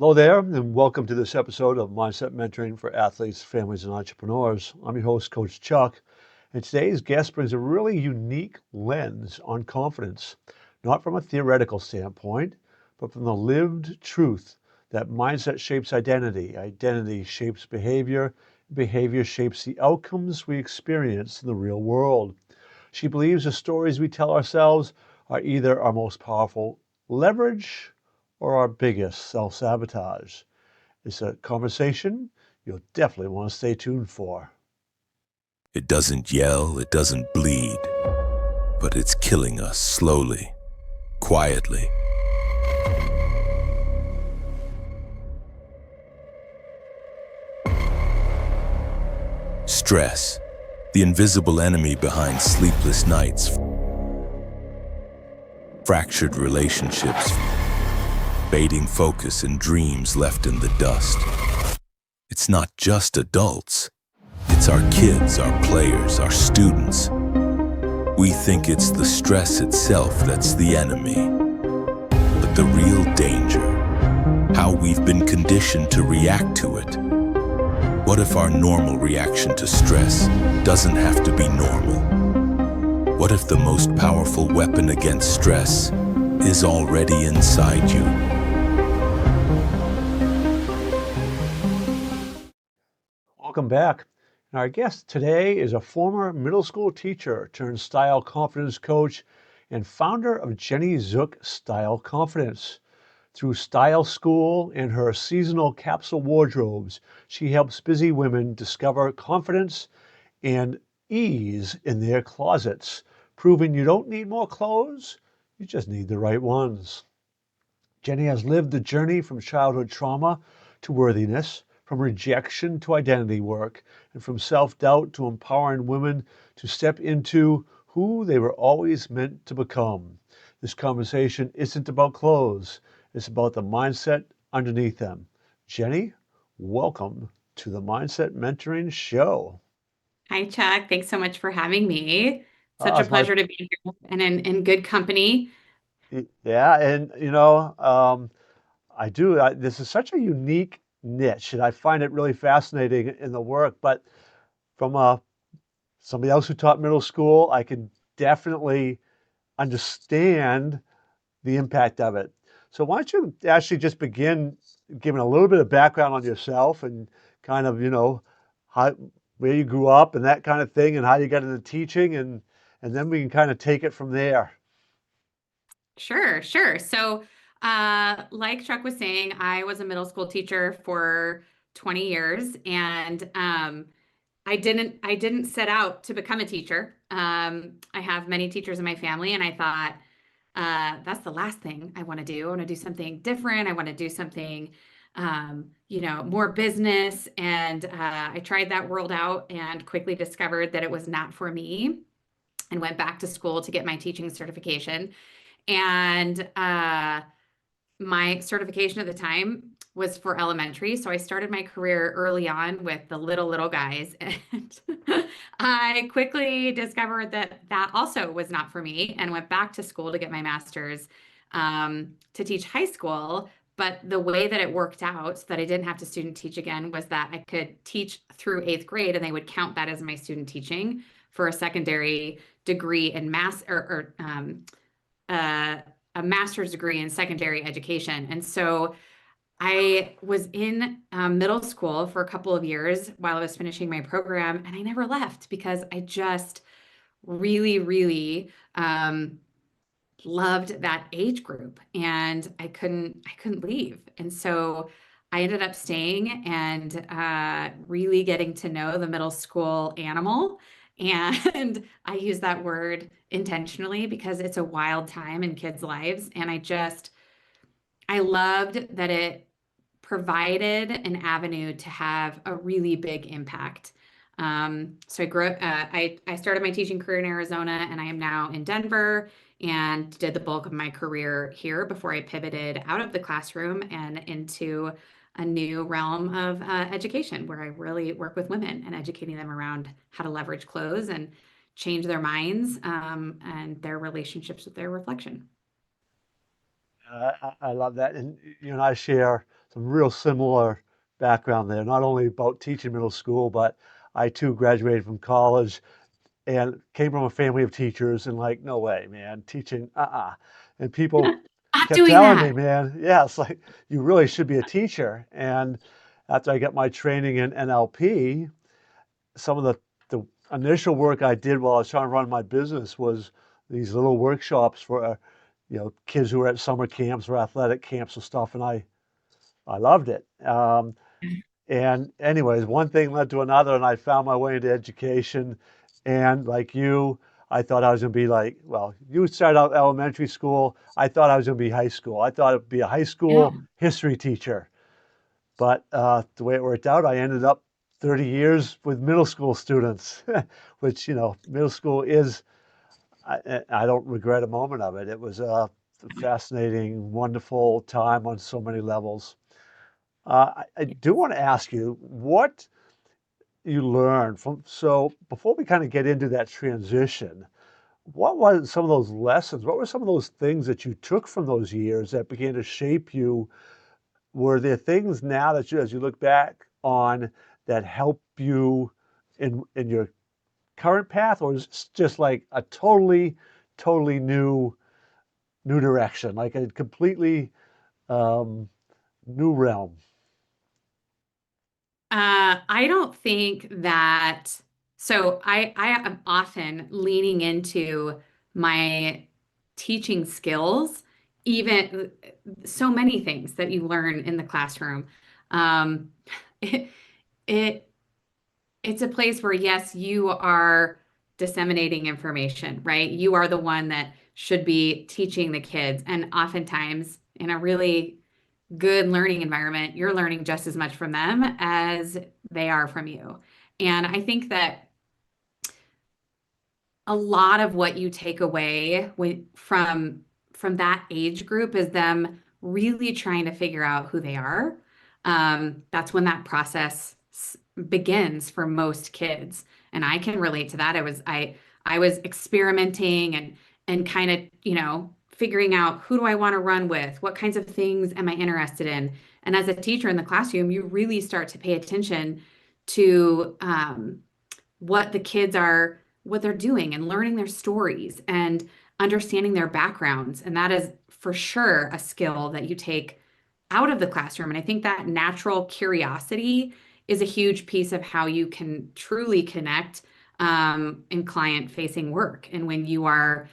Hello there, and welcome to this episode of Mindset Mentoring for Athletes, Families, and Entrepreneurs. I'm your host, Coach Chuck, and today's guest brings a really unique lens on confidence, not from a theoretical standpoint, but from the lived truth that mindset shapes identity, identity shapes behavior, behavior shapes the outcomes we experience in the real world. She believes the stories we tell ourselves are either our most powerful leverage or our biggest self-sabotage. It's a conversation you'll definitely want to stay tuned for. It doesn't yell, it doesn't bleed, but it's killing us slowly, quietly. Stress, the invisible enemy behind sleepless nights, fractured relationships, fading focus, and dreams left in the dust. It's not just adults. It's our kids, our players, our students. We think it's the stress itself that's the enemy. But the real danger, how we've been conditioned to react to it. What if our normal reaction to stress doesn't have to be normal? What if the most powerful weapon against stress is already inside you? Welcome back. And our guest today is a former middle school teacher turned style confidence coach and founder of Jenny Zook Style Confidence. Through Style School and her seasonal capsule wardrobes, she helps busy women discover confidence and ease in their closets, proving you don't need more clothes, you just need the right ones. Jenny has lived the journey from childhood trauma to worthiness, from rejection to identity work, and from self-doubt to empowering women to step into who they were always meant to become. This conversation isn't about clothes. It's about the mindset underneath them. Jenny, welcome to the Mindset Mentoring Show. Hi, Chuck. Thanks so much for having me. Such a It's my pleasure to be here and in good company. Yeah, and this is such a unique niche, and I find it really fascinating in the work. But from somebody else who taught middle school, I can definitely understand the impact of it. So why don't you actually just begin giving a little bit of background on yourself and kind of, how where you grew up and that kind of thing and how you got into teaching and then we can kind of take it from there. Sure. Like Chuck was saying, I was a middle school teacher for 20 years, and I didn't set out to become a teacher. I have many teachers in my family, and I thought that's the last thing I want to do. I want to do something different. I want to do something, more business. And I tried that world out and quickly discovered that it was not for me, and went back to school to get my teaching certification. And my certification at the time was for elementary. So I started my career early on with the little guys. And I quickly discovered that also was not for me, and went back to school to get my master's to teach high school. But the way that it worked out so that I didn't have to student teach again was that I could teach through eighth grade, and they would count that as my student teaching for a secondary degree in a master's degree in secondary education. And so I was in middle school for a couple of years while I was finishing my program, and I never left because I just really loved that age group, and I couldn't leave. And so I ended up staying and really getting to know the middle school animal. And I use that word intentionally because it's a wild time in kids' lives. And I loved that it provided an avenue to have a really big impact. So I started my teaching career in Arizona, and I am now in Denver, and did the bulk of my career here before I pivoted out of the classroom and into a new realm of education, where I really work with women and educating them around how to leverage clothes and change their minds and their relationships with their reflection. I love that. And you and I share some real similar background there, not only about teaching middle school, but I too graduated from college and came from a family of teachers and like, no way, man, teaching, And people Not kept doing telling me, that. man, yeah, it's like you really should be a teacher. And after I got my training in NLP, some of the initial work I did while I was trying to run my business was these little workshops for kids who were at summer camps or athletic camps and stuff, and I loved it. And anyways, one thing led to another, and I found my way into education. And like you, I thought I was going to be like, well, you started out elementary school. I thought I was going to be high school. I thought it'd be a high Yeah. school history teacher. But the way it worked out, I ended up 30 years with middle school students, which, middle school is, I don't regret a moment of it. It was a fascinating, wonderful time on so many levels. I do want to ask you what you learned from, so before we kind of get into that transition, what was some of those lessons? What were some of those things that you took from those years that began to shape you? Were there things now that as you look back on that help you in your current path, or is it just like a totally new direction, like a completely um, new realm? I don't think that. So I am often leaning into my teaching skills, even so many things that you learn in the classroom. Um, it, it it's a place where, yes, you are disseminating information, right? You are the one that should be teaching the kids, and oftentimes in a really good learning environment, you're learning just as much from them as they are from you. And I think that a lot of what you take away from that age group is them really trying to figure out who they are. That's when that process begins for most kids, and I can relate to that. I was experimenting and kind of figuring out who do I want to run with, what kinds of things am I interested in, and as a teacher in the classroom, you really start to pay attention to what the kids are, what they're doing, and learning their stories and understanding their backgrounds. And that is for sure a skill that you take out of the classroom. And I think that natural curiosity is a huge piece of how you can truly connect in client facing work. And when you are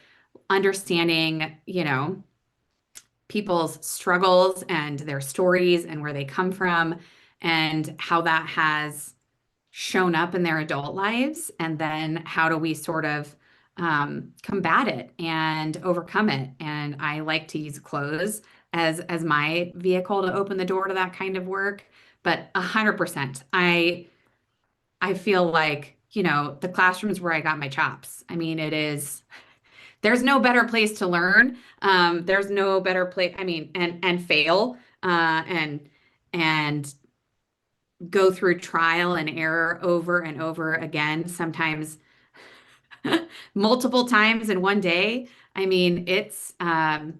understanding, people's struggles and their stories and where they come from and how that has shown up in their adult lives, and then how do we sort of combat it and overcome it. And I like to use clothes as my vehicle to open the door to that kind of work. But 100%, I feel like, the classroom's where I got my chops. I mean, there's no better place to learn. There's no better place, I mean, and fail, and go through trial and error over and over again, sometimes multiple times in one day. I mean, it's a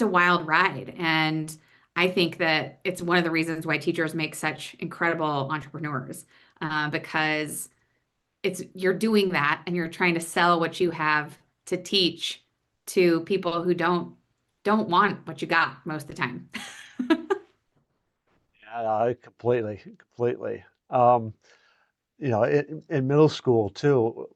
wild ride. And I think that it's one of the reasons why teachers make such incredible entrepreneurs, because you're doing that and you're trying to sell what you have to teach to people who don't want what you got most of the time. Yeah, completely. Um, in middle school too,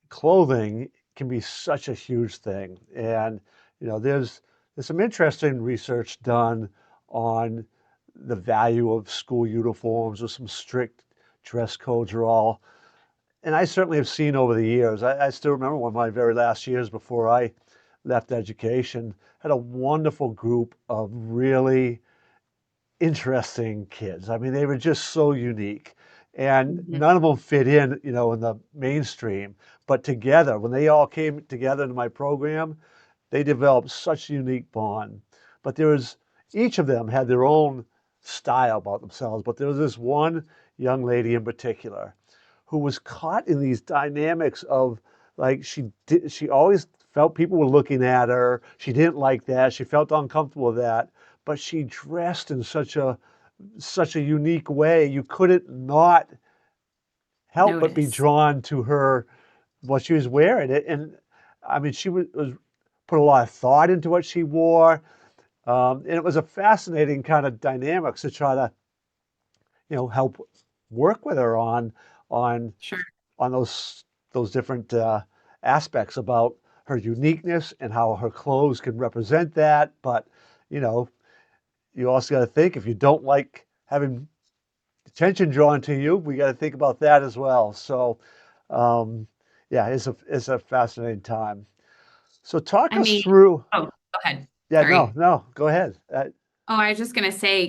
clothing can be such a huge thing. And, there's some interesting research done on the value of school uniforms with some strict dress codes are all. And I certainly have seen over the years, I still remember one of my very last years before I left education, had a wonderful group of really interesting kids. I mean, they were just so unique. And Mhm. none of them fit in the mainstream. But together, when they all came together in my program, they developed such a unique bond. But each of them had their own style about themselves. But there was this one young lady in particular who was caught in these dynamics of like she always felt people were looking at her. She didn't like that. She felt uncomfortable with that. but she dressed in such a unique way. You couldn't not help but be Notice. drawn to her, what she was wearing. And I mean, she was put a lot of thought into what she wore. And it was a fascinating kind of dynamics to try to, help work with her on Sure. on those different aspects about her uniqueness and how her clothes can represent that. But you know, you also got to think, if you don't like having attention drawn to you, we got to think about that as well. So, um, yeah, it's a fascinating time. So talk I us mean, through. oh, go ahead. Yeah, no, Sorry. no, go ahead. Oh, I was just gonna say,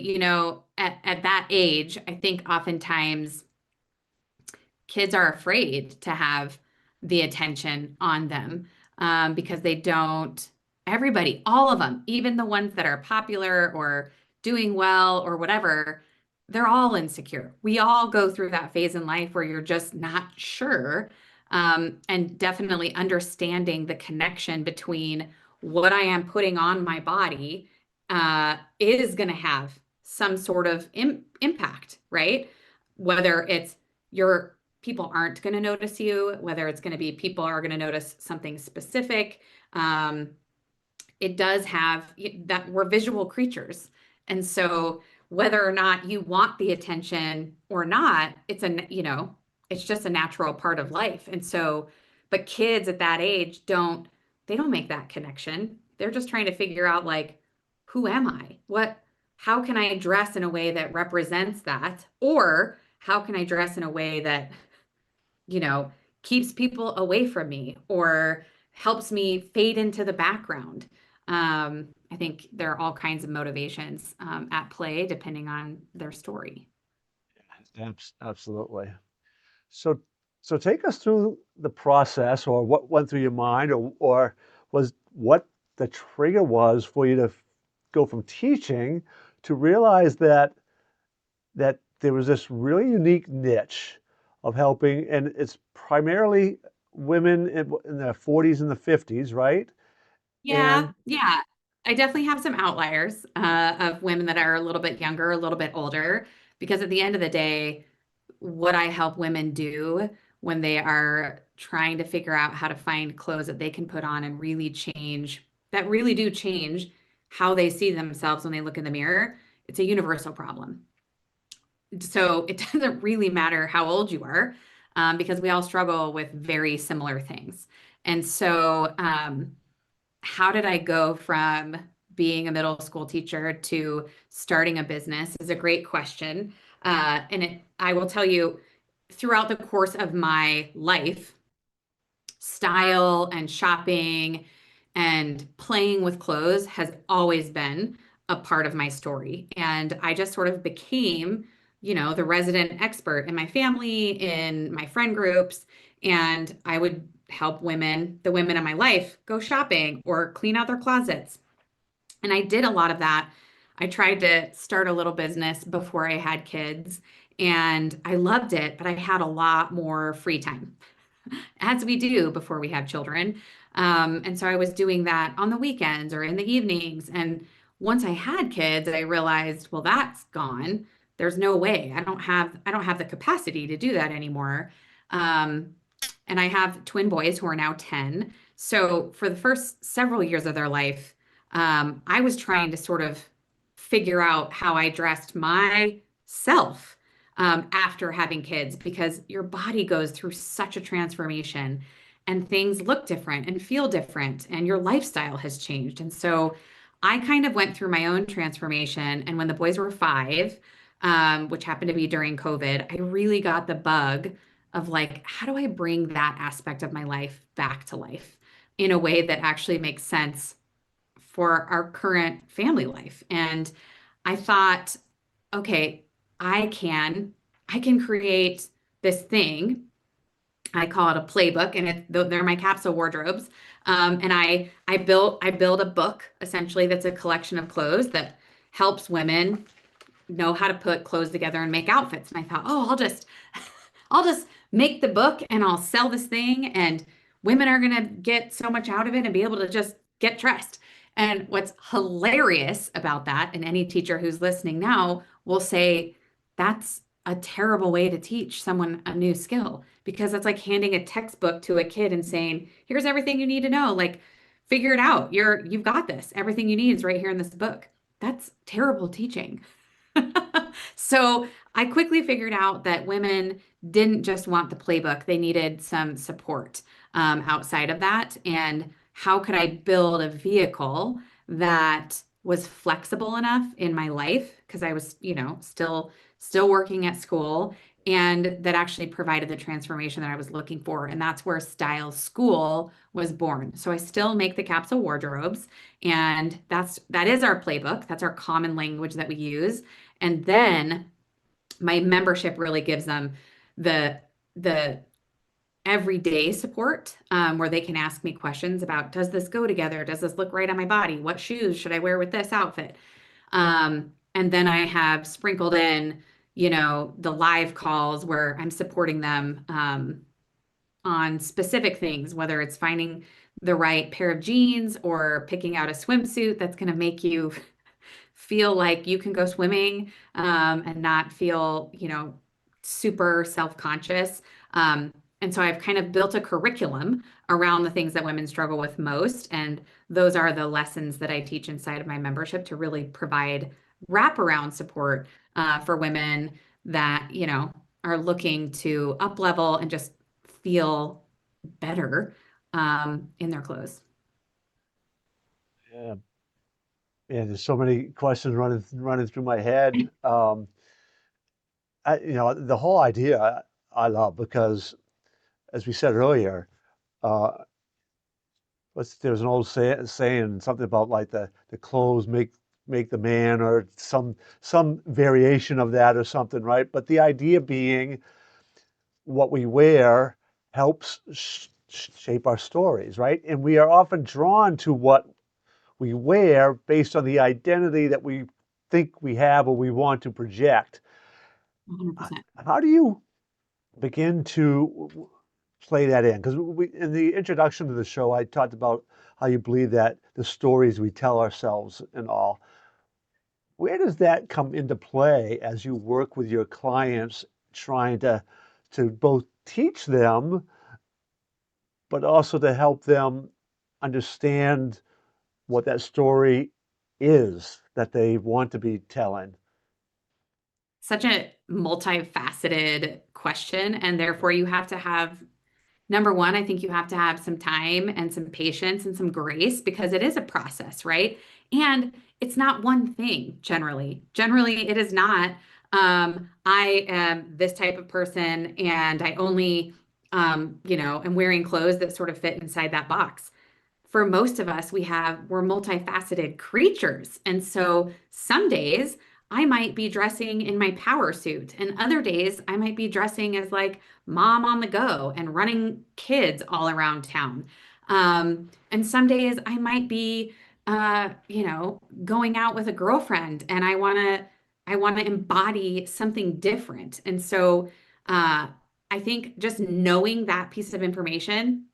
at that age, I think oftentimes kids are afraid to have the attention on them, because they don't, everybody, all of them, even the ones that are popular or doing well or whatever, they're all insecure. We all go through that phase in life where you're just not sure. And definitely understanding the connection between what I am putting on my body is going to have some sort of impact, right? Whether it's your people aren't going to notice you, whether it's going to be people are going to notice something specific. Um, it does have that we're visual creatures. And so whether or not you want the attention or not, it's just a natural part of life. And so, but kids at that age they don't make that connection. They're just trying to figure out like, who am I? How can I dress in a way that represents that? Or how can I dress in a way that you know, keeps people away from me or helps me fade into the background. I think there are all kinds of motivations at play depending on their story. Absolutely. So, so take us through the process, or what went through your mind, or was what the trigger was for you to go from teaching to realize that there was this really unique niche of helping, and it's primarily women in their 40s and the 50s, right? Yeah, And yeah. I definitely have some outliers of women that are a little bit younger, a little bit older, because at the end of the day, what I help women do when they are trying to figure out how to find clothes that they can put on and that really do change how they see themselves when they look in the mirror, it's a universal problem. So it doesn't really matter how old you are, because we all struggle with very similar things. And so, how did I go from being a middle school teacher to starting a business is a great question. I will tell you, throughout the course of my life, style and shopping and playing with clothes has always been a part of my story. And I just sort of became, the resident expert in my family, in my friend groups, and I would help the women in my life, go shopping or clean out their closets. And I did a lot of that. I tried to start a little business before I had kids, and I loved it, but I had a lot more free time as we do before we have children. And so I was doing that on the weekends or in the evenings. And once I had kids, I realized, well, that's gone. There's no way. I don't have the capacity to do that anymore. Um, and I have twin boys who are now 10. So for the first several years of their life, I was trying to sort of figure out how I dressed myself after having kids because your body goes through such a transformation and things look different and feel different and your lifestyle has changed. And so I kind of went through my own transformation. And when the boys were 5, which happened to be during COVID, I really got the bug of like, how do I bring that aspect of my life back to life in a way that actually makes sense for our current family life? And I thought, okay, I can create this thing. I call it a playbook, and they're my capsule wardrobes. And I build a book essentially that's a collection of clothes that helps women know how to put clothes together and make outfits. And I thought, oh, I'll just make the book and I'll sell this thing, and women are gonna get so much out of it and be able to just get dressed. And what's hilarious about that, and any teacher who's listening now will say, that's a terrible way to teach someone a new skill because it's like handing a textbook to a kid and saying, here's everything you need to know. Like, figure it out. You've got this. Everything you need is right here in this book. That's terrible teaching. So I quickly figured out that women didn't just want the playbook, they needed some support outside of that. And how could I build a vehicle that was flexible enough in my life? Because I was, still working at school and that actually provided the transformation that I was looking for. And that's where Style School was born. So I still make the capsule wardrobes, and that is our playbook. That's our common language that we use. And then my membership really gives them the everyday support, where they can ask me questions about, does this go together? Does this look right on my body? What shoes should I wear with this outfit? And then I have sprinkled in, the live calls where I'm supporting them on specific things, whether it's finding the right pair of jeans or picking out a swimsuit that's going to make you feel like you can go swimming, and not feel, super self-conscious. And so I've kind of built a curriculum around the things that women struggle with most. And those are the lessons that I teach inside of my membership to really provide wraparound support for women that, are looking to up level and just feel better in their clothes. Yeah, and there's so many questions running through my head. The whole idea I love because, as we said earlier, uh, there's an old saying something about like the clothes make the man, or some variation of that or something, right? But the idea being what we wear helps shape our stories, right? And we are often drawn to what we wear based on the identity that we think we have or we want to project. 100%. How do you begin to play that in? Because in the introduction to the show, I talked about how you believe that the stories we tell ourselves and all. Where does that come into play as you work with your clients, trying to both teach them, but also to help them understand what that story is that they want to be telling? Such a multifaceted question. And therefore, you have to have, number one, I think you have to have some time and some patience and some grace because it is a process, right? And it's not one thing generally. Generally, it is not. I am this type of person and I only, am wearing clothes that sort of fit inside that box. For most of us, we're multifaceted creatures. And so some days I might be dressing in my power suit, and other days I might be dressing as like mom on the go and running kids all around town. And some days I might be, going out with a girlfriend and I want to embody something different. And so I think just knowing that piece of information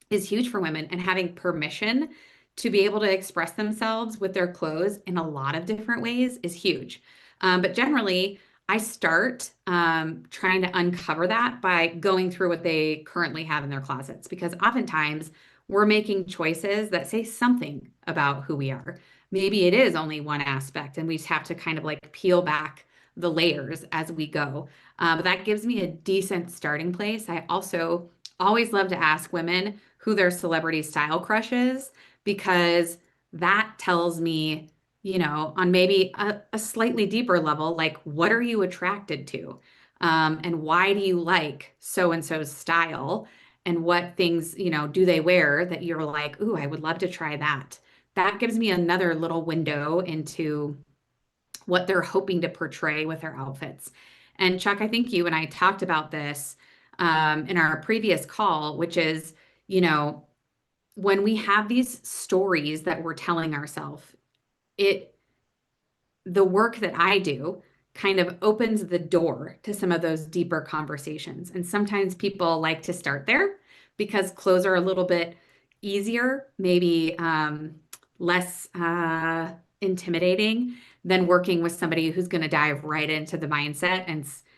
is huge for women, and having permission to be able to express themselves with their clothes in a lot of different ways is huge. But generally, I start trying to uncover that by going through what they currently have in their closets, because oftentimes we're making choices that say something about who we are. Maybe it is only one aspect, and we just have to kind of like peel back the layers as we go. But that gives me a decent starting place. I also always love to ask women who their celebrity style crush is, because that tells me, on maybe a slightly deeper level, like, what are you attracted to? And why do you like so and so's style? And what things, do they wear that you're like, ooh, I would love to try that. That gives me another little window into what they're hoping to portray with their outfits. And Chuck, I think you and I talked about this in our previous call, which is, when we have these stories that we're telling ourselves, it the work that I do kind of opens the door to some of those deeper conversations. And sometimes people like to start there because clothes are a little bit easier, maybe less intimidating than working with somebody who's going to dive right into the mindset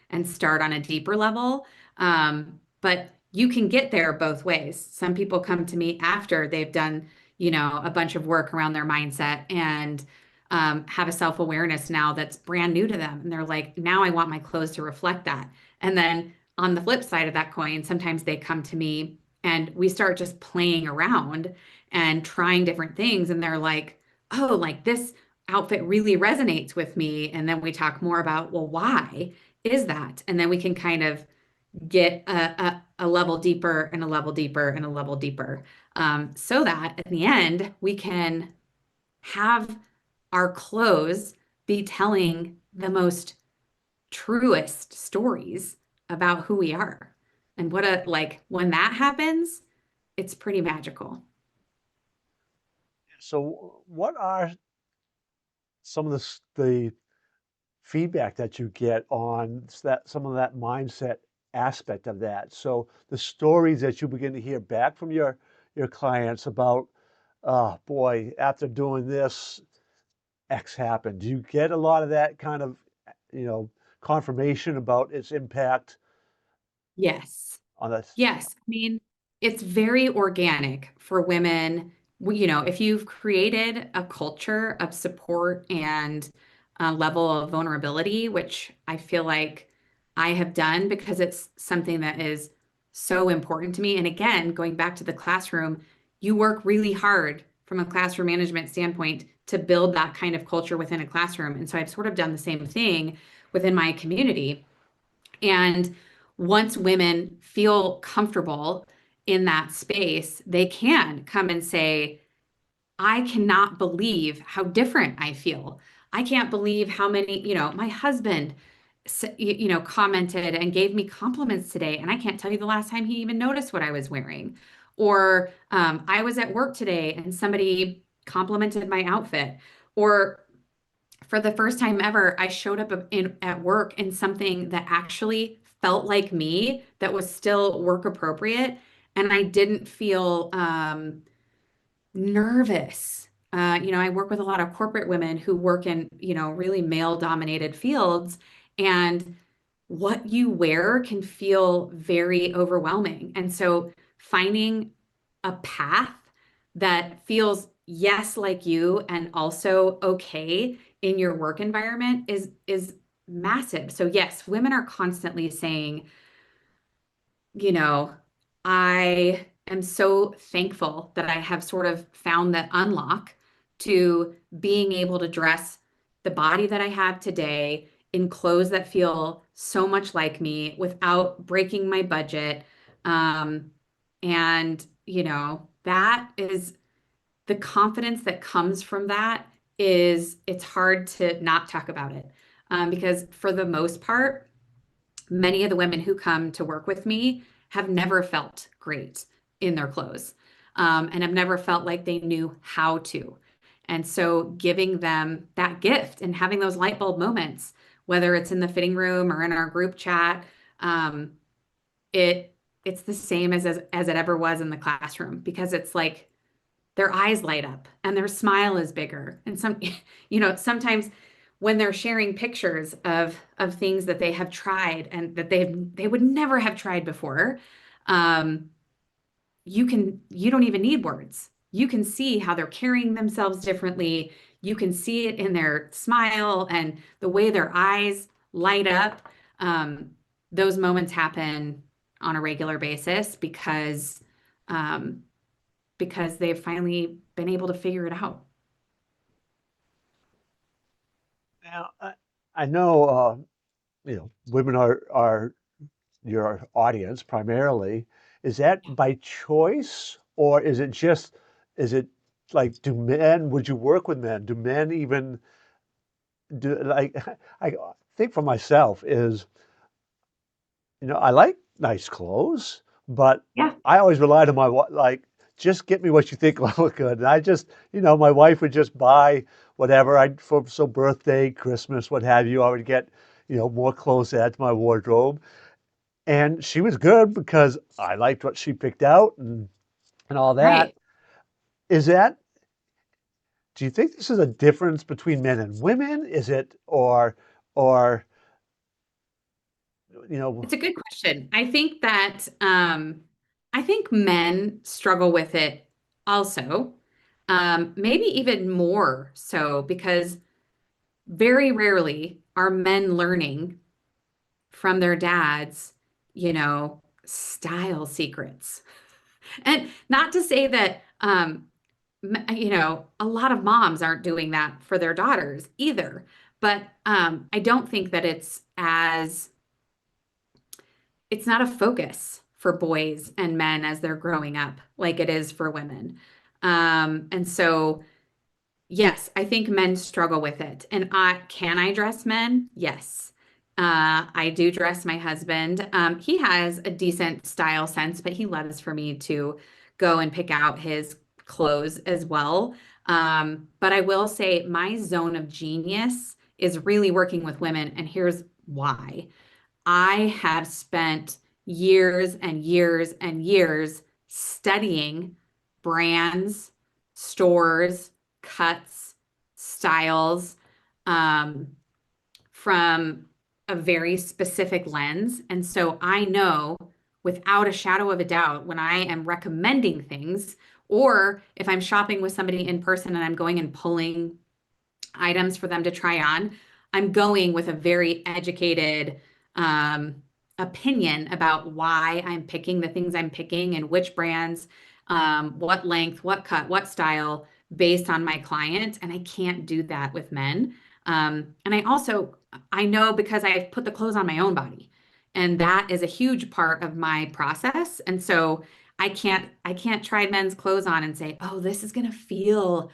and start on a deeper level. But you can get there both ways. Some people come to me after they've done, a bunch of work around their mindset and have a self-awareness now that's brand new to them. And they're like, now I want my clothes to reflect that. And then on the flip side of that coin, sometimes they come to me and we start just playing around and trying different things. And they're like, oh, like this outfit really resonates with me. And then we talk more about, well, why is that? And then we can kind of get a level deeper and a level deeper and a level deeper, so that at the end we can have our clothes be telling the most truest stories about who we are. And like when that happens, it's pretty magical. So, what are some of the feedback that you get on that some of that mindset aspect of that? So, the stories that you begin to hear back from your clients about, oh boy, after doing this, X happened. Do you get a lot of that kind of, you know, confirmation about its impact Yes. on us? Yes. I mean, it's very organic for women. If you've created a culture of support and a level of vulnerability, which I feel like I have done because it's something that is so important to me. And again, going back to the classroom, you work really hard from a classroom management standpoint to build that kind of culture within a classroom. And so I've sort of done the same thing within my community. And once women feel comfortable in that space, they can come and say, I cannot believe how different I feel. I can't believe how many, my husband, commented and gave me compliments today. And I can't tell you the last time he even noticed what I was wearing. Or I was at work today and somebody complimented my outfit. Or for the first time ever, I showed up at work in something that actually felt like me, that was still work appropriate, and I didn't feel nervous. I work with a lot of corporate women who work in, really male dominated fields, and what you wear can feel very overwhelming. And so finding a path that feels yes like you and also okay in your work environment is massive. So yes, women are constantly saying, you know, I am so thankful that I have sort of found that unlock to being able to dress the body that I have today in clothes that feel so much like me without breaking my budget. Um, and, that is the confidence that comes from that is it's hard to not talk about it. Because for the most part, many of the women who come to work with me have never felt great in their clothes, and have never felt like they knew how to. And so giving them that gift and having those light bulb moments, whether it's in the fitting room or in our group chat, um, it's the same as it ever was in the classroom, because it's like their eyes light up and their smile is bigger. And sometimes when they're sharing pictures of things that they have tried and that they would never have tried before, um, you don't even need words. You can see how they're carrying themselves differently. You can see it in their smile and the way their eyes light up. Um, those moments happen on a regular basis um, because they've finally been able to figure it out. Now, I know, women are your audience primarily. Is that by choice, or is it like, would you work with men? Do men even do, like, I think for myself is, I like nice clothes, but Yeah, I always relied on like, just get me what you think will look good. And I just, my wife would just buy whatever so birthday, Christmas, what have you, I would get, more clothes to add to my wardrobe. And she was good because I liked what she picked out and all that. right. Is that, Do you think this is a difference between men and women? Is it, or, you know, It's a good question. I think men struggle with it also. Maybe even more so because very rarely are men learning from their dads, style secrets. And not to say that a lot of moms aren't doing that for their daughters either. But I don't think that it's not a focus for boys and men as they're growing up like it is for women. And so, yes, I think men struggle with it. And can I dress men? Yes. I do dress my husband. He has a decent style sense, but he loves for me to go and pick out his clothes as well. But I will say my zone of genius is really working with women, and here's why. I have spent years and years and years studying brands, stores, cuts, styles, um, from a very specific lens. And so I know without a shadow of a doubt when I am recommending things, or if I'm shopping with somebody in person and I'm going and pulling items for them to try on, I'm going with a very educated um, opinion about why I'm picking the things I'm picking and which brands, what length, what cut, what style based on my client. And I can't do that with men. And I know because I've put the clothes on my own body. And that is a huge part of my process. And so I can't try men's clothes on and say, oh, this is gonna feel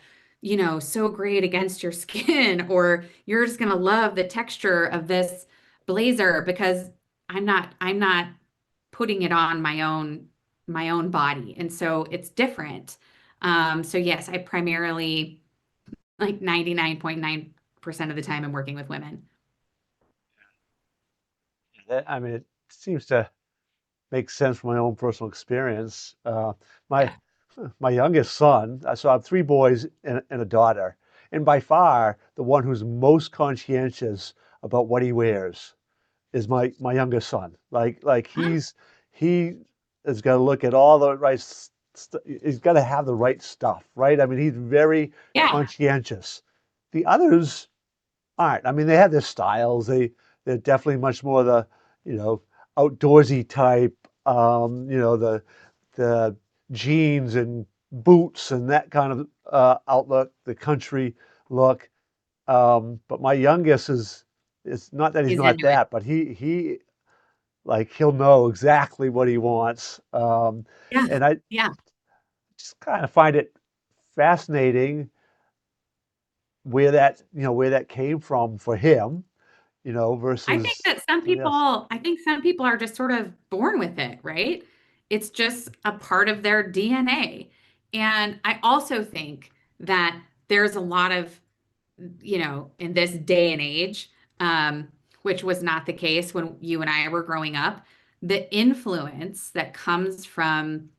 so great against your skin, or you're just gonna love the texture of this blazer because I'm not putting it on my own body. And so it's different. So yes, I primarily like 99.9% of the time I'm working with women. I mean, it seems to make sense from my own personal experience. My Yeah. my youngest son, so I have three boys and a daughter, and by far the one who's most conscientious about what he wears is my youngest son. Like Huh? he has got to look at all the right. He's got to have the right stuff, right? I mean, he's very Yeah. conscientious. The others aren't. I mean, they have their styles. They're definitely much more the you know outdoorsy type. The jeans and boots and that kind of outlook, the country look. But my youngest is it's not that he's He's not into it. that, but he like he'll know exactly what he wants. Yeah. And I Yeah. just kind of find it fascinating where that came from for him, versus somebody else. I think some people are just sort of born with it, right? It's just a part of their DNA. And I also think that there's a lot of, in this day and age, which was not the case when you and I were growing up, the influence that comes from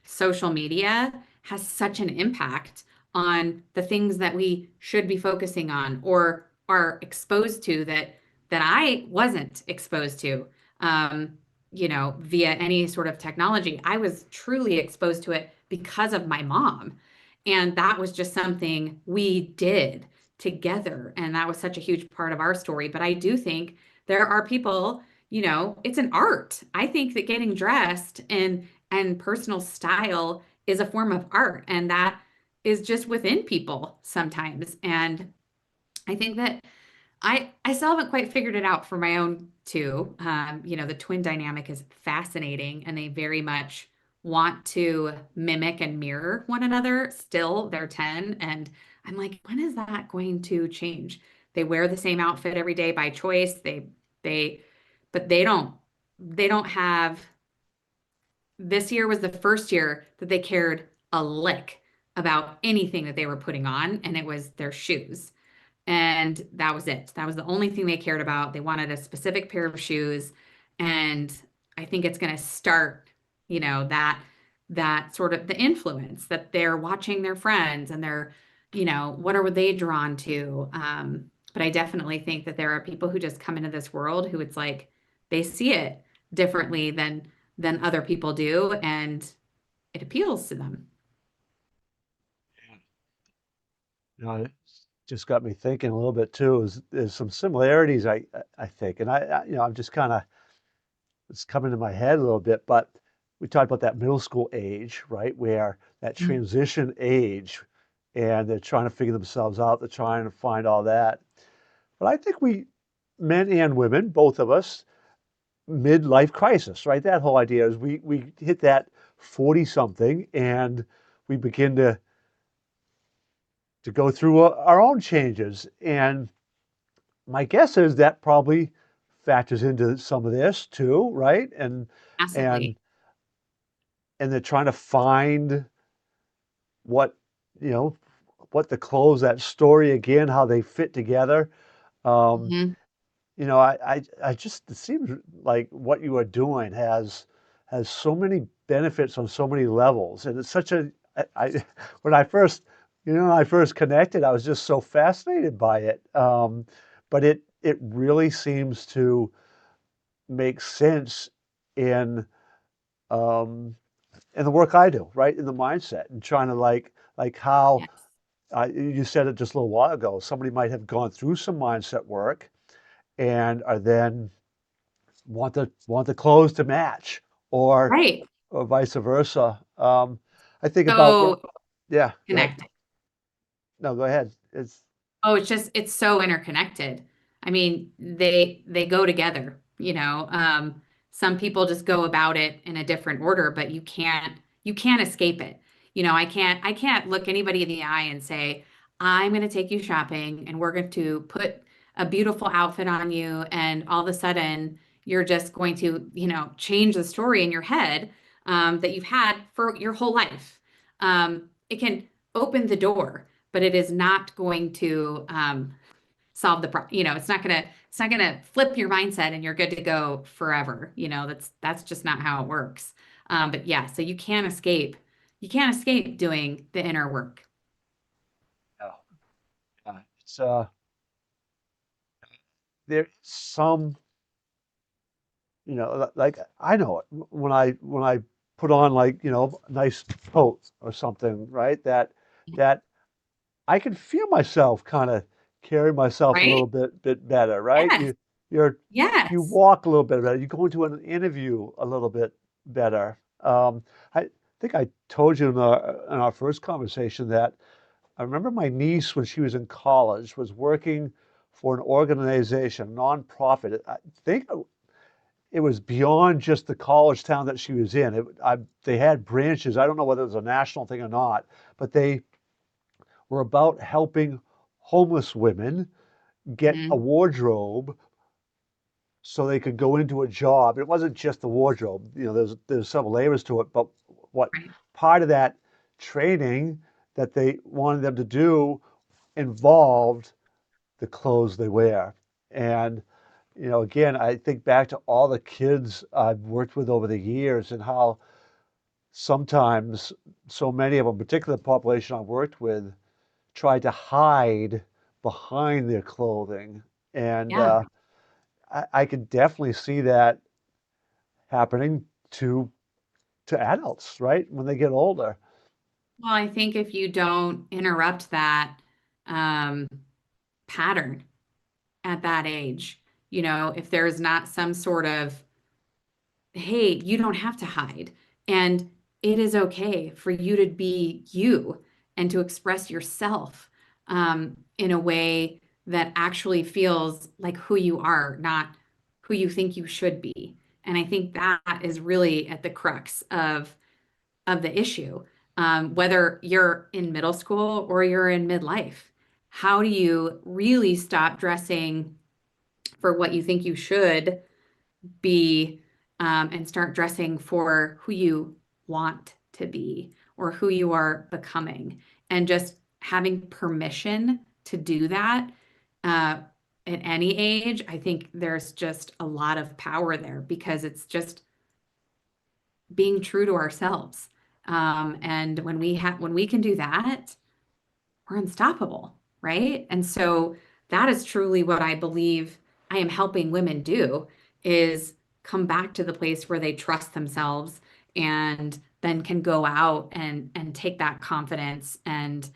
social media has such an impact on the things that we should be focusing on or are exposed to that I wasn't exposed to via any sort of technology. I was truly exposed to it because of my mom. And that was just something we did together. And that was such a huge part of our story. But I do think there are people, it's an art. I think that getting dressed and personal style is a form of art, and that is just within people sometimes. And I think that I still haven't quite figured it out for my own too. The twin dynamic is fascinating, and they very much want to mimic and mirror one another. Still, they're 10, and I'm like, when is that going to change? They wear the same outfit every day by choice. They, but they don't have this year was the first year that they cared a lick about anything that they were putting on, and it was their shoes. And that was it. That was the only thing they cared about. They wanted a specific pair of shoes. And I think it's going to start, that sort of the influence that they're watching their friends and they're, what are they drawn to? But I definitely think that there are people who just come into this world who it's like they see it differently than other people do, and it appeals to them. You know, it just got me thinking a little bit too. There's some similarities I think, and I'm just kind of it's coming to my head a little bit. But we talked about that middle school age, right, where that Mhm. transition age, and they're trying to figure themselves out. They're trying to find all that. But I think men and women, both of us, midlife crisis, right? That whole idea is we hit that 40 something and we begin to go through our own changes. And my guess is that probably factors into some of this too, right? And Massively. and they're trying to find what, you know, what to close that story again, how they fit together. Um, Mhm. I just it seems like what you are doing has so many benefits on so many levels, and it's such a I when I first when I first connected, I was just so fascinated by it. But it really seems to make sense in um, in the work I do, right? In the mindset and trying to like how Yes. you said it just a little while ago. Somebody might have gone through some mindset work and are then want the clothes to match, Right. or vice versa. I think about what. So Yeah, go ahead. connected. No, go ahead. It's Oh, it's so interconnected. I mean, they go together. Some people just go about it in a different order, but you can't escape it. I can't look anybody in the eye and say, I'm going to take you shopping and we're going to put a beautiful outfit on you, and all of a sudden you're just going to change the story in your head that you've had for your whole life. It can open the door, but it is not going to solve the problem. It's not gonna flip your mindset and you're good to go forever. That's just not how it works. But yeah, so you can't escape doing the inner work. oh, it's there's some like I know it when I put on like a nice coat or something, right? That I can feel myself kind of carry myself a Right? little bit better, right? Yes. You're you Yes. walk a little bit better. You go into an interview a little bit better. I think I told you in our first conversation that I remember my niece when she was in college was working for an organization, nonprofit. I think it was beyond just the college town that she was in. They had branches. I don't know whether it was a national thing or not, but they were about helping homeless women get a Mhm. wardrobe so they could go into a job. It wasn't just the wardrobe, there's several layers to it, but what Right. part of that training that they wanted them to do involved the clothes they wear. And again, I think back to all the kids I've worked with over the years and how sometimes so many of them, particularly the population I've worked with, try to hide behind their clothing. And Yeah. I could definitely see that happening to adults, right? When they get older. Well, I think if you don't interrupt that um, pattern at that age, if there's not some sort of, hey, you don't have to hide. And it is okay for you to be you and to express yourself in a way that actually feels like who you are, not who you think you should be. And I think that is really at the crux of the issue. Whether you're in middle school or you're in midlife, how do you really stop dressing for what you think you should be, and start dressing for who you want to be or who you are becoming, and just having permission to do that uh, at any age? I think there's just a lot of power there because it's just being true to ourselves. And when we can do that, we're unstoppable, right? And so that is truly what I believe I am helping women do is come back to the place where they trust themselves and then can go out and take that confidence and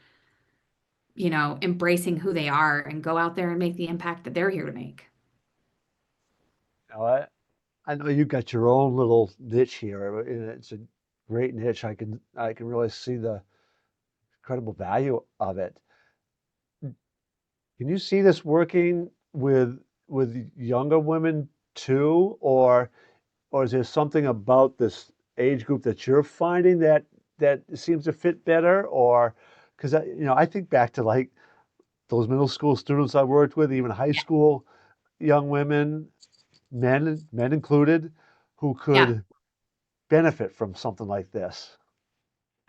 embracing who they are and go out there and make the impact that they're here to make. Now, I know you got your own little niche here, and it's a great niche. I can really see the incredible value of it. Can you see this working with younger women too, or is there something about this age group that you're finding that seems to fit better? Or because I think back to like those middle school students I worked with, even high Yeah. school young women, men included, who Yeah, could benefit from something like this.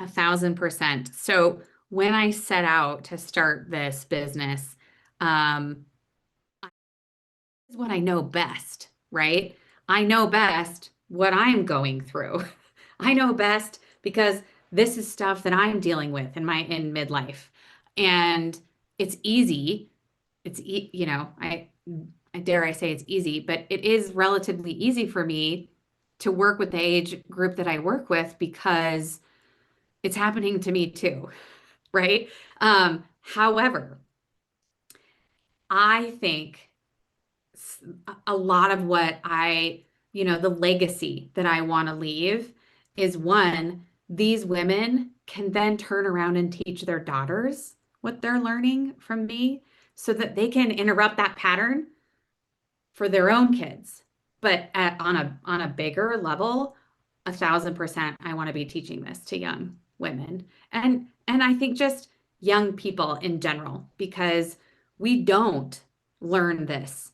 1,000%. So when I set out to start this business, um, is what I know best, right? I know best what I'm going through. I know best because this is stuff that I'm dealing with in midlife. And it's easy. I dare I say it's easy, but it is relatively easy for me to work with the age group that I work with because it's happening to me too, right? However, I think a lot of what the legacy that I want to leave is one, these women can then turn around and teach their daughters what they're learning from me so that they can interrupt that pattern for their own kids. But on a bigger level, 1,000%, I want to be teaching this to young women and I think just young people in general because we don't learn this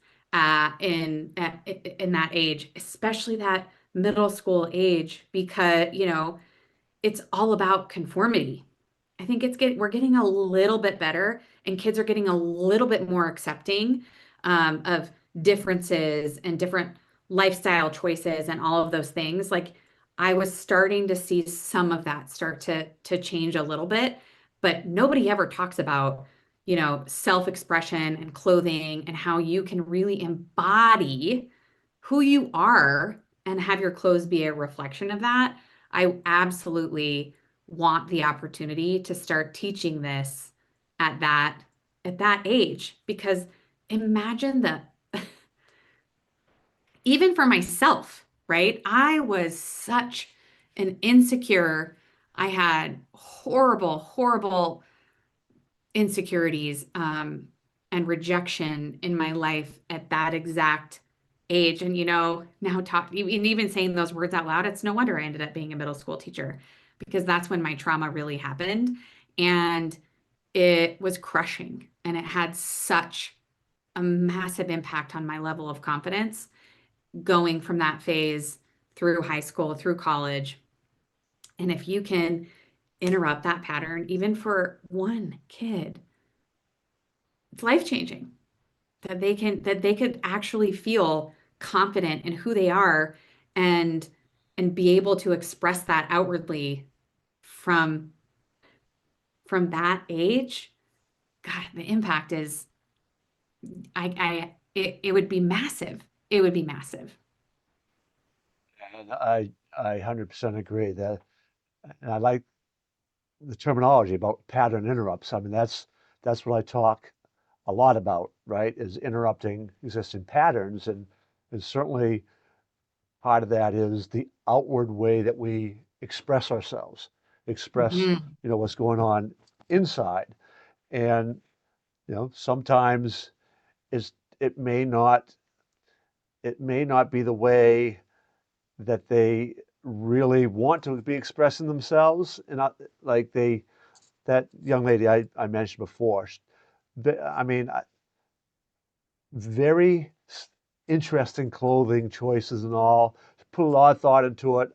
in that age, especially that middle school age, because it's all about conformity. I think we're getting a little bit better, and kids are getting a little bit more accepting of differences and different lifestyle choices and all of those things. Like I was starting to see some of that start to change a little bit, but nobody ever talks about, self-expression and clothing and how you can really embody who you are and have your clothes be a reflection of that. I absolutely want the opportunity to start teaching this at that at that age because imagine the even for myself, right? I was such an insecure. I had horrible insecurities and rejection in my life at that exact age. And now even saying those words out loud, it's no wonder I ended up being a middle school teacher because that's when my trauma really happened. And it was crushing. And it had such a massive impact on my level of confidence going from that phase through high school, through college. And if you can interrupt that pattern, even for one kid, it's life changing that they could actually feel confident in who they are and be able to express that outwardly from that age. God, the impact is it would be massive. It would be massive. And I 100% agree that, and I like the terminology about pattern interrupts. I mean, that's what I talk a lot about, right? Is interrupting existing patterns, and certainly part of that is the outward way that we express ourselves, express Mhm. what's going on inside, and sometimes is it may not it may not be the way that they really want to be expressing themselves, and like that young lady I mentioned before. I mean, very interesting clothing choices and all. Put a lot of thought into it.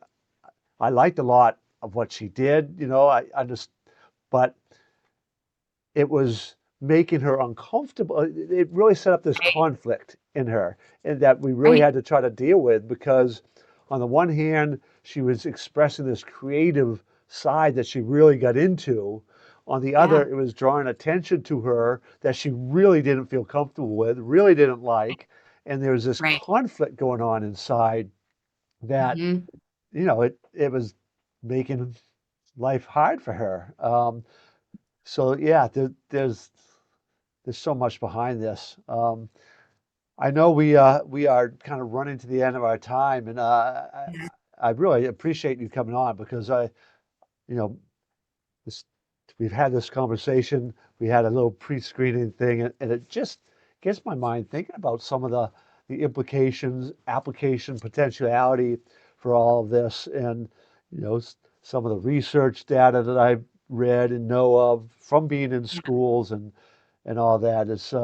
I liked a lot of what she did. I just, but it was making her uncomfortable. It really set up this Right. conflict in her, and that we really Right. had to try to deal with because, on the one hand, she was expressing this creative side that she really got into. On the other, Yeah. it was drawing attention to her that she really didn't feel comfortable with, really didn't like. And there was this Right. conflict going on inside that, Hmm. it was making life hard for her. So yeah, there's so much behind this. I know we are kind of running to the end of our time, and I really appreciate you coming on because you know, this, we've had this conversation. We had a little pre-screening thing, and it just gets my mind thinking about some of the implications, application, potentiality for all of this, and some of the research data that I've read and know of from being in Yeah. schools and all that. It's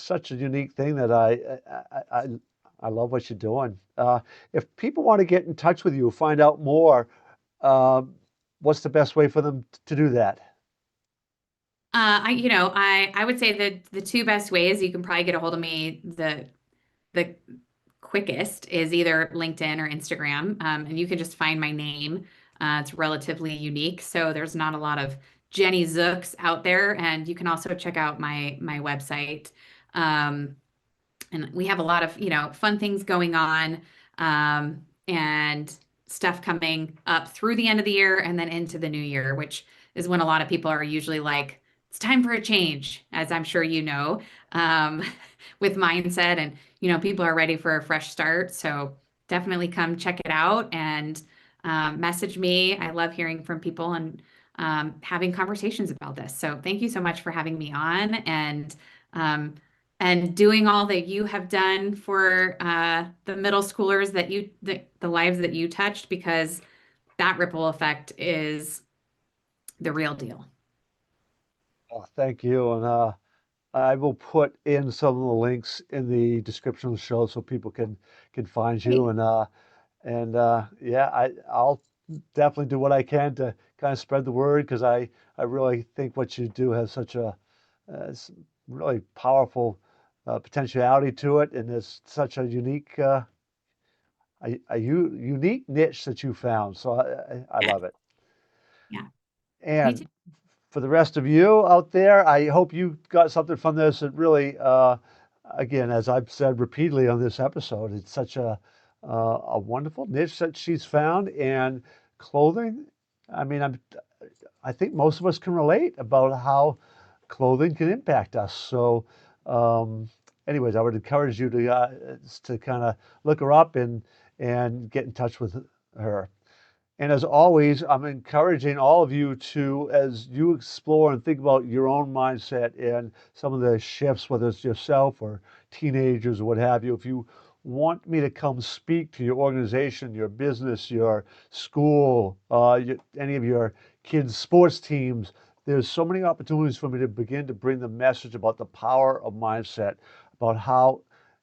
such a unique thing that I love what you're doing. If people want to get in touch with you, find out more, um, what's the best way for them to do that? I would say that the two best ways you can probably get a hold of me, the quickest is either LinkedIn or Instagram. And you can just find my name. It's relatively unique, so there's not a lot of Jenny Zooks out there. And you can also check out my website. Um, and we have a lot of, fun things going on, and stuff coming up through the end of the year and then into the new year, which is when a lot of people are usually like, it's time for a change, as I'm sure um, with mindset, and people are ready for a fresh start. So definitely come check it out and message me. I love hearing from people and having conversations about this. So thank you so much for having me on, um, and doing all that you have done for the middle schoolers the lives that you touched, because that ripple effect is the real deal. Oh, thank you. And I will put in some of the links in the description of the show so people can find you. Great. And yeah, I'll definitely do what I can to kind of spread the word because I really think what you do has such really powerful potentiality to it, and it's such a unique unique niche that you found. So I Yeah. love it. Yeah. Me And too. for the rest of you out there, I hope you got something from this that really, again, as I've said repeatedly on this episode, it's such a wonderful niche that she's found. And clothing, I mean, I think most of us can relate about how clothing can impact us. So, um, anyways, I would encourage you to kind of look her up and get in touch with her. And as always, I'm encouraging all of you to, as you explore and think about your own mindset and some of the shifts, whether it's yourself or teenagers or what have you, if you want me to come speak to your organization, your business, your school, any of your kids' sports teams, there's so many opportunities for me to begin to bring the message about the power of mindset, about how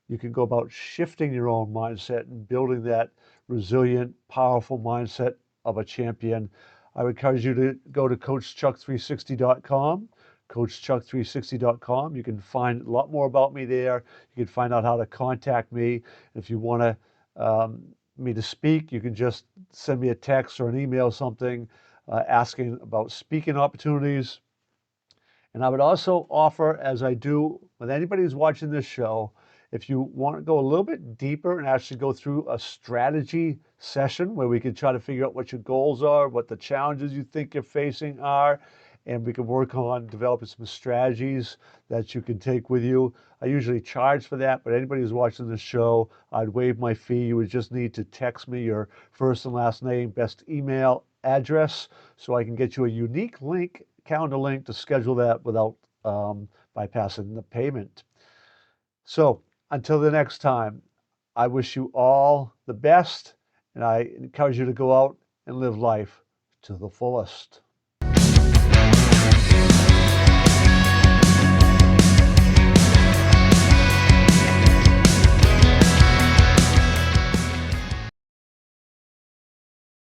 you can go about shifting your own mindset and building that resilient, powerful mindset of a champion. I would encourage you to go to coachchuck360.com, coachchuck360.com. You can find a lot more about me there. You can find out how to contact me. If you want me to speak, you can just send me a text or an email, something asking about speaking opportunities. And I would also offer, as I do with anybody who's watching this show, if you want to go a little bit deeper and actually go through a strategy session where we can try to figure out what your goals are, what the challenges you think you're facing are, and we can work on developing some strategies that you can take with you. I usually charge for that, but anybody who's watching this show, I'd waive my fee. You would just need to text me your first and last name, best email address, so I can get you a unique link, calendar link to schedule that without bypassing the payment. So until the next time, I wish you all the best, and I encourage you to go out and live life to the fullest.